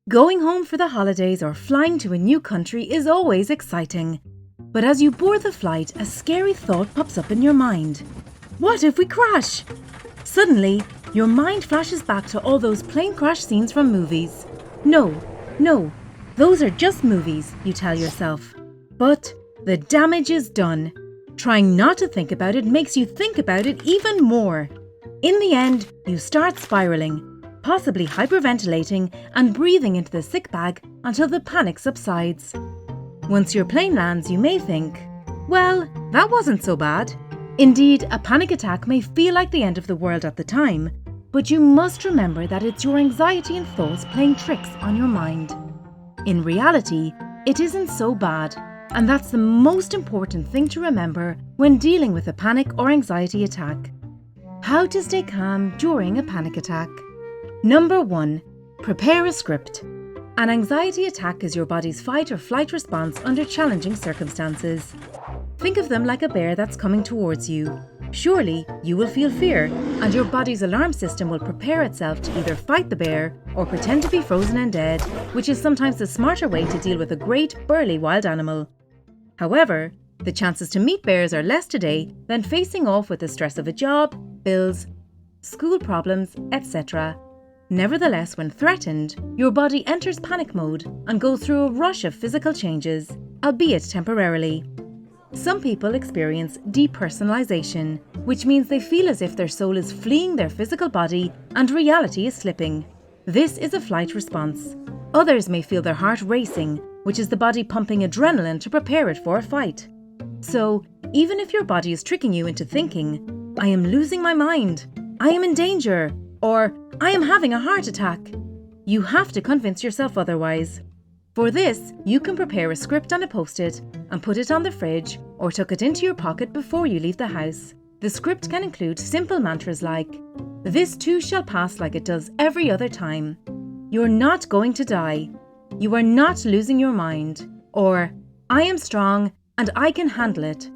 Going home for the holidays or flying to a new country is always exciting. But as you board the flight, a scary thought pops up in your mind. What if we crash? Suddenly, your mind flashes back to all those plane crash scenes from movies. No, those are just movies, you tell yourself. But the damage is done. Trying not to think about it makes you think about it even more. In the end, you start spiraling, possibly hyperventilating and breathing into the sick bag until the panic subsides. Once your plane lands, you may think, well, that wasn't so bad. Indeed, a panic attack may feel like the end of the world at the time, but you must remember that it's your anxiety and thoughts playing tricks on your mind. In reality, it isn't so bad, and that's the most important thing to remember when dealing with a panic or anxiety attack. How to stay calm during a panic attack. Number 1. Prepare a script. An anxiety attack is your body's fight or flight response under challenging circumstances. Think of them like a bear that's coming towards you. Surely, you will feel fear, and your body's alarm system will prepare itself to either fight the bear or pretend to be frozen and dead, which is sometimes the smarter way to deal with a great, burly wild animal. However, the chances to meet bears are less today than facing off with the stress of a job, bills, school problems, etc. Nevertheless, when threatened, your body enters panic mode and goes through a rush of physical changes, albeit temporarily. Some people experience depersonalization, which means they feel as if their soul is fleeing their physical body and reality is slipping. This is a flight response. Others may feel their heart racing, which is the body pumping adrenaline to prepare it for a fight. So, even if your body is tricking you into thinking, I am losing my mind, I am in danger, or I am having a heart attack, you have to convince yourself otherwise. For this, you can prepare a script on a post-it and put it on the fridge or tuck it into your pocket before you leave the house. The script can include simple mantras like, "This too shall pass like it does every other time," "You're not going to die," "You are not losing your mind," or "I am strong and I can handle it."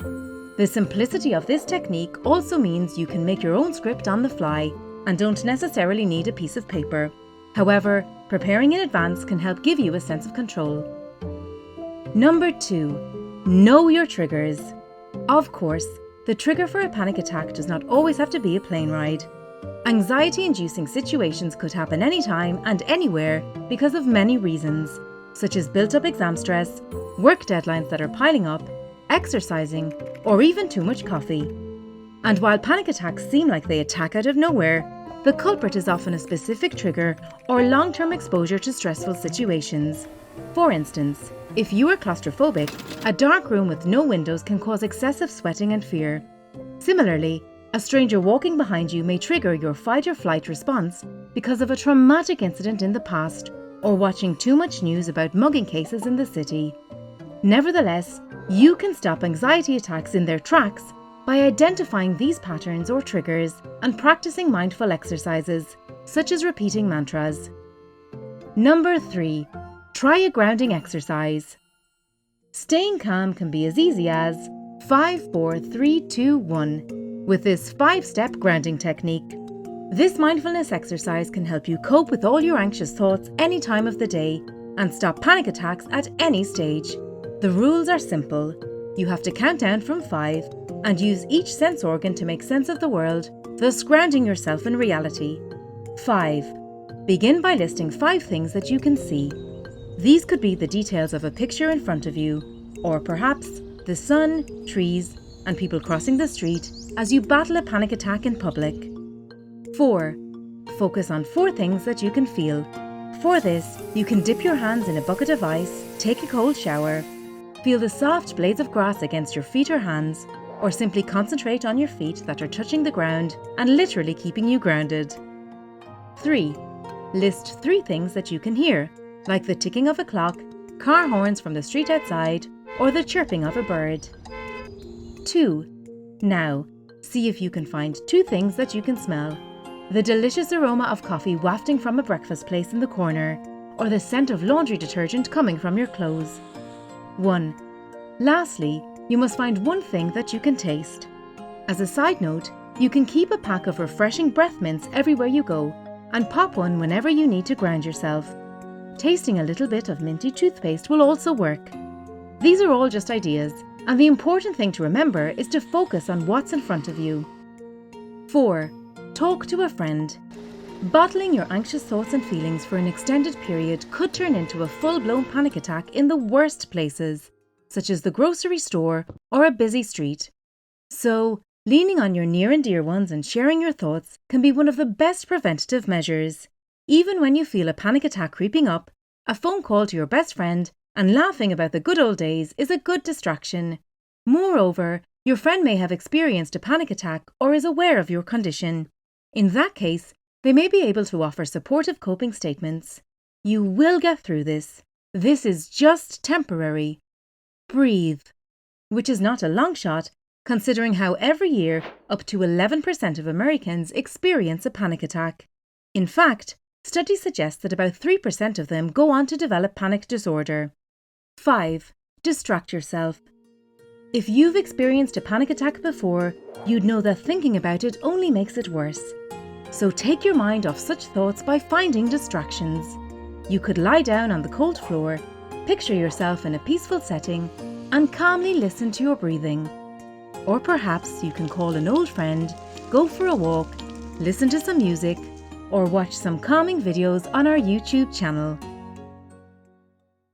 The simplicity of this technique also means you can make your own script on the fly and don't necessarily need a piece of paper. However, preparing in advance can help give you a sense of control. Number 2. Know your triggers. Of course, the trigger for a panic attack does not always have to be a plane ride. Anxiety-inducing situations could happen anytime and anywhere because of many reasons, such as built-up exam stress, work deadlines that are piling up, exercising, or even too much coffee. And while panic attacks seem like they attack out of nowhere, the culprit is often a specific trigger or long-term exposure to stressful situations. For instance, if you are claustrophobic, a dark room with no windows can cause excessive sweating and fear. Similarly, a stranger walking behind you may trigger your fight or flight response because of a traumatic incident in the past or watching too much news about mugging cases in the city. Nevertheless, you can stop anxiety attacks in their tracks by identifying these patterns or triggers and practicing mindful exercises, such as repeating mantras. Number 3. Try a grounding exercise. Staying calm can be as easy as 5, 4, 3, 2, 1 with this 5-step grounding technique. This mindfulness exercise can help you cope with all your anxious thoughts any time of the day and stop panic attacks at any stage. The rules are simple. You have to count down from 5 and use each sense organ to make sense of the world, thus grounding yourself in reality. 5. Begin by listing 5 things that you can see. These could be the details of a picture in front of you, or perhaps the sun, trees, and people crossing the street as you battle a panic attack in public. 4. Focus on 4 things that you can feel. For this, you can dip your hands in a bucket of ice, take a cold shower, feel the soft blades of grass against your feet or hands, or simply concentrate on your feet that are touching the ground and literally keeping you grounded. 3. List 3 things that you can hear, like the ticking of a clock, car horns from the street outside, or the chirping of a bird. 2. Now, see if you can find 2 things that you can smell. The delicious aroma of coffee wafting from a breakfast place in the corner, or the scent of laundry detergent coming from your clothes. 1. Lastly, you must find 1 thing that you can taste. As a side note, you can keep a pack of refreshing breath mints everywhere you go and pop one whenever you need to ground yourself. Tasting a little bit of minty toothpaste will also work. These are all just ideas, and the important thing to remember is to focus on what's in front of you. 4. Talk to a friend. Bottling your anxious thoughts and feelings for an extended period could turn into a full-blown panic attack in the worst places, such as the grocery store or a busy street. So, leaning on your near and dear ones and sharing your thoughts can be one of the best preventative measures. Even when you feel a panic attack creeping up, a phone call to your best friend and laughing about the good old days is a good distraction. Moreover, your friend may have experienced a panic attack or is aware of your condition. In that case, they may be able to offer supportive coping statements. You will get through this. This is just temporary. Breathe, which is not a long shot, considering how every year up to 11% of Americans experience a panic attack. In fact, studies suggest that about 3% of them go on to develop panic disorder. 5. Distract yourself. If you've experienced a panic attack before, you'd know that thinking about it only makes it worse. So take your mind off such thoughts by finding distractions. You could lie down on the cold floor, picture yourself in a peaceful setting, and calmly listen to your breathing. Or perhaps you can call an old friend, go for a walk, listen to some music, or watch some calming videos on our YouTube channel.